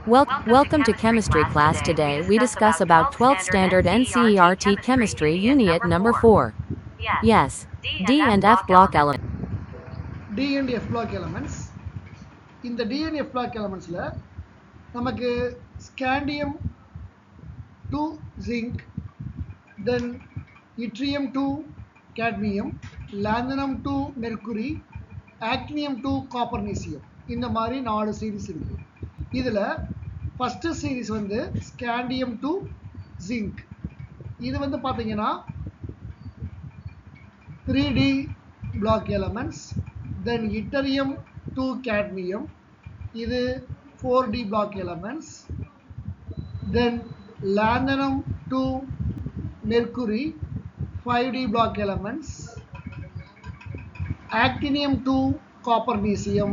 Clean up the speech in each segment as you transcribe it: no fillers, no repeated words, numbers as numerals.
Welcome to chemistry class. Today we discuss about 12th standard NCERT chemistry unit number 4. Yes, D and F block elements. D and F block elements. In the D and F block elements நமக்கு scandium to zinc, then yttrium to cadmium, lanthanum to mercury, actinium to copernicium. இந்த மாதிரி 4 series இருக்கு. இதுல first series வந்து scandium to zinc. இது வந்து பாத்தீங்கன்னா 3D block elements, then yttrium to cadmium, இது 4D block elements, then lanthanum to mercury, 5D block elements, actinium to copernicium,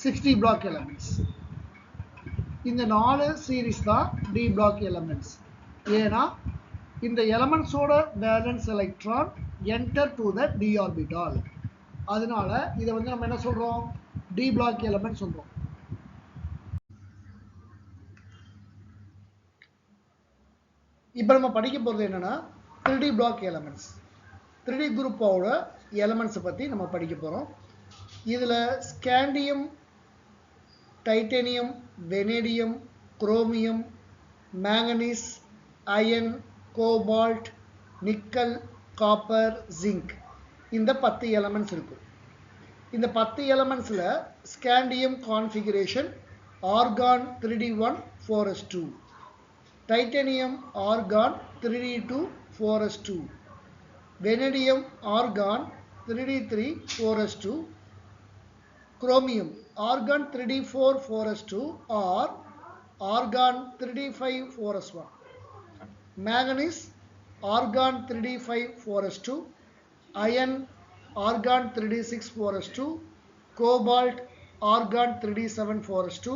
6D block elements. இந்த 4 series தான் D block elements. ஏனா இந்த elements ஓட valence electron enter to the d orbital. அதனால இத வந்து நம்ம என்ன சொல்றோம்? D block element சொல்றோம். இப்போ நம்ம படிக்க போறது என்னன்னா 3D block elements. 3D group ஓட elements பத்தி நம்ம படிக்க போறோம். இதுல scandium, titanium, vanadium, chromium, manganese, iron, cobalt, nickel, copper, zinc இந்த 10 elements இருக்கு. இந்த 10 elementsல scandium configuration argon 3d1 4s2, titanium argon 3d2 4s2, vanadium argon 3d3 4s2, chromium argon 3d4 4s2 or argon 3d5 4s1, manganese argon 3d5 4s2, iron argon 3d6 4s2, cobalt argon 3d7 4s2,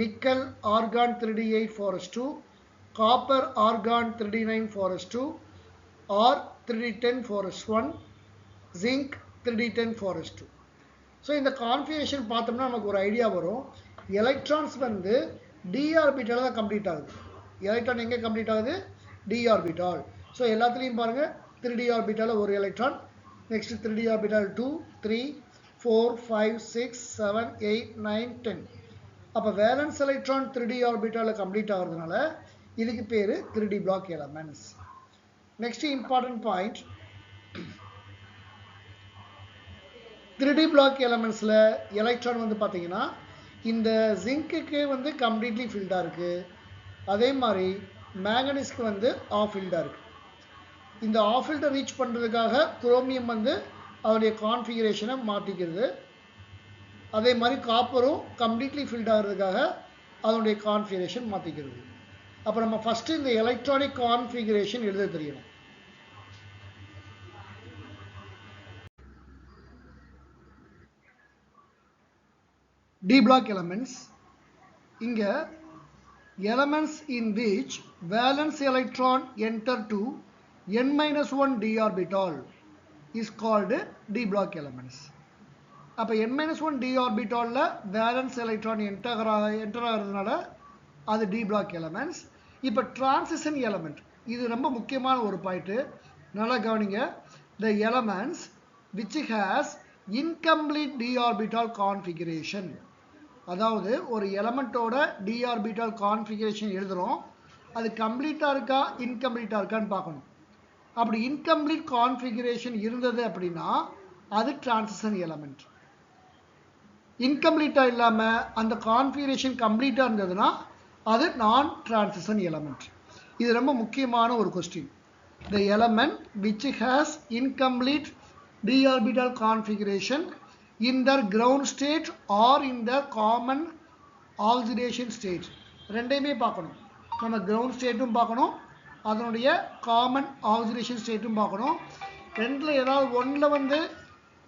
nickel argon 3d8 4s2, copper argon 3d9 4s2 or 3d10 4s1, zinc 3d10 4s2. So இந்த configuration பார்த்தோம்னா நமக்கு ஒரு idea வரும். Electrons வந்து d ஆர்பிட்டால தான் complete ஆகுது. Electron எங்க complete ஆகுது? d orbital. So எல்லாத்துலயும் பாருங்க 3d ஆர்பிட்டால ஒரு எலக்ட்ரான், next 3d ஆர்பிட்டால் 2 3 4 5 6 7 8 9 10. அப்ப வேலன்ஸ் எலக்ட்ரான் 3d ஆர்பிட்டால கம்ப்ளீட் ஆகிறதுனால இதுக்கு பேரு 3d block elements. Next important point, 3D block elementsல எலக்ட்ரான் வந்து பாத்தீங்கன்னா இந்த ஜிங்க்குக்கு வந்து கம்ப்ளீட்லி ஃபில்டா இருக்கு. அதே மாதிரி மேங்கனீஸ்க்கு வந்து ஆஃப் ஃபில்டா இருக்கு. இந்த ஆஃப் ஃபில்டர் ரீச் பண்றதுக்காக குரோமியம் வந்து அதோடைய கான்ஃபிகரேஷனை மாத்திக்கிறது. அதே மாதிரி காப்பரும் கம்ப்ளீட்லி ஃபில்ட் ஆகிறதுக்காக அதனுடைய கான்ஃபிகரேஷன் மாத்திக்கிறது. அப்ப நம்ம ஃபர்ஸ்ட் இந்த எலக்ட்ரானிக் கான்ஃபிகரேஷன் எழுத தெரியணும். D block elements, இங்க elements in which valence electron enter to n-1 d orbital is called D block elements. அப்ப n-1 d orbitalல valence electron enter ஆகிறதுனால அது D block elements. இப்ப transition element, இது ரொம்ப முக்கியமான ஒரு பாயிண்ட், நல்லா கவனிங்க. The elements which has incomplete d orbital configuration, அதாவது ஒரு எலமெண்டோட d orbital configuration எழுதுறோம், அது கம்ப்ளீட்டா இருக்கா இன்கம்ப்ளீட்டா இருக்கான்னு பார்க்கணும். அப்படி இன்கம்ப்ளீட் கான்ஃபிகரேஷன் இருந்தது அப்படின்னா அது டிரான்சிஷன் எலமெண்ட். இன்கம்ப்ளீட்டா இல்லாம அந்த கான்ஃபிகரேஷன் கம்ப்ளீட்டா இருந்ததுன்னா அது நான் டிரான்சிஷன் எலமெண்ட். இது ரொம்ப முக்கியமான ஒரு question. The element which has incomplete d orbital configuration in their ground state or in the common oxidation state, ரெண்டையுமே பார்க்கணும். நம்ம ground stateம் பார்க்கணும், அதனுடைய காமன் ஆக்சிடேஷன் ஸ்டேட்டும் பார்க்கணும். ரெண்டுல ஏதாவது ஒன்றுல வந்து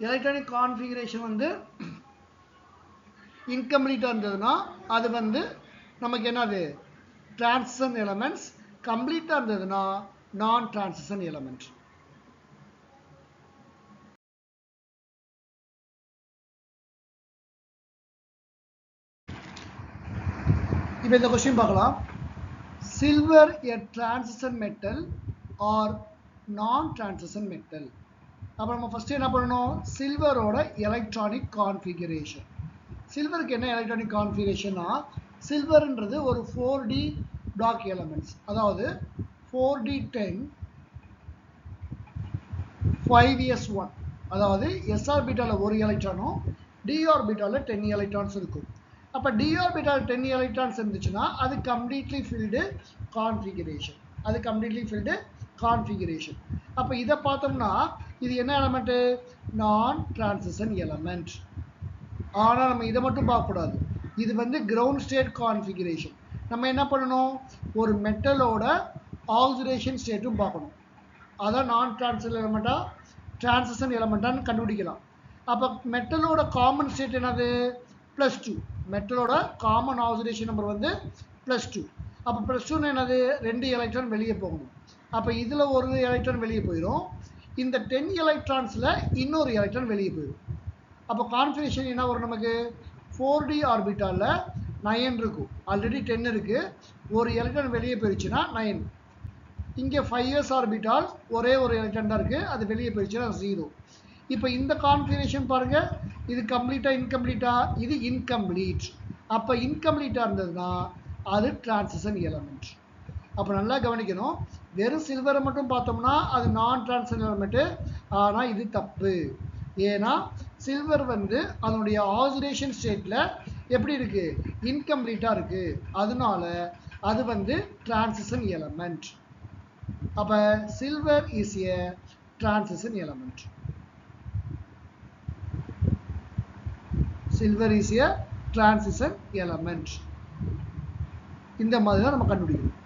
எலக்ட்ரானிக் கான்ஃபிகரேஷன் வந்து இன்கம்ப்ளீட்டாக இருந்ததுன்னா அது வந்து நமக்கு என்னது? Transition elements. கம்ப்ளீட்டாக இருந்ததுன்னா நான் டிரான்சிஷன் எலமெண்ட். இப்போ இந்த கொஸ்டின் பார்க்கலாம். Silver a transition metal or non transition metal? அப்போ நம்ம ஃபர்ஸ்ட் என்ன பண்ணணும், சில்வரோட எலக்ட்ரானிக் கான்ஃபிகரேஷன். சில்வருக்கு என்ன எலக்ட்ரானிக் கான்ஃபிகரேஷன்னா, சில்வர்ன்றது ஒரு 4D பிளாக் எலமெண்ட்ஸ், அதாவது 4D10 5s1, அதாவது s ஆர்பிட்டாலில் ஒரு எலக்ட்ரானும் d ஆர்பிட்டாலில் 10 எலக்ட்ரான்ஸ் இருக்கும். அப்போ d ஆர்பிட்டால் 10 எலக்ட்ரான்ஸ் இருந்துச்சுன்னா அது கம்ப்ளீட்லி ஃபில்டு கான்ஃபிகரேஷன். அப்போ இதை பார்த்தோம்னா இது என்ன எலமெண்ட்டு, நான் டிரான்சிஷன் எலமெண்ட். ஆனால் நம்ம இதை மட்டும் பார்க்கக்கூடாது, இது வந்து கிரவுண்ட் ஸ்டேட் கான்ஃபிகரேஷன். நம்ம என்ன பண்ணணும், ஒரு மெட்டலோட ஆக்சிடேஷன் ஸ்டேட்டும் பார்க்கணும். அதான் நான் டிரான்சிஷன் எலமெண்ட்டான்னு கண்டுபிடிக்கலாம். அப்போ மெட்டலோட காமன் ஸ்டேட் என்னது, +2. மெட்டலோட காமன் ஆக்சிடேஷன் நம்பர் வந்து +2. அப்போ +2 என்னது, 2 எலக்ட்ரான் வெளியே போகணும். அப்போ இதில் ஒரு எலக்ட்ரான் வெளியே போயிடும், இந்த 10 எலக்ட்ரான்ஸில் இன்னொரு எலக்ட்ரான் வெளியே போயிடும். அப்போ கான்ஃபிகரேஷன் என்ன வரும், நமக்கு 4D ஆர்பிட்டாலில் 9 இருக்கும், ஆல்ரெடி 10 இருக்குது, ஒரு எலக்ட்ரான் வெளியே போயிடுச்சுன்னா 9. இங்கே 5s ஆர்பிட்டால் ஒரே ஒரு எலக்ட்ரான் தான் இருக்குது, அது வெளியே போயிடுச்சுன்னா 0. இப்போ இந்த கான்ஃபிகரேஷன் பாருங்கள், இது கம்ப்ளீட்டாக இன்கம்ப்ளீட்டா, இது இன்கம்ப்ளீட். அப்போ இன்கம்ப்ளீட்டாக இருந்ததுன்னா அது டிரான்சிஷன் எலமெண்ட். அப்போ நல்லா கவனிக்கணும், வெறும் சில்வரை மட்டும் பார்த்தோம்னா அது நான் டிரான்சிஷன் எலமெண்ட்டு. ஆனால் இது தப்பு. ஏன்னா சில்வர் வந்து அதனுடைய ஆக்சிடேஷன் ஸ்டேட்டில் எப்படி இருக்குது, இன்கம்ப்ளீட்டாக இருக்குது, அதனால அது வந்து டிரான்சிஷன் எலமெண்ட். அப்போ silver is a transition element. Silver is a transition element. இந்த மாதிரி தான் நம்ம கண்டுபிடிக்கணும்.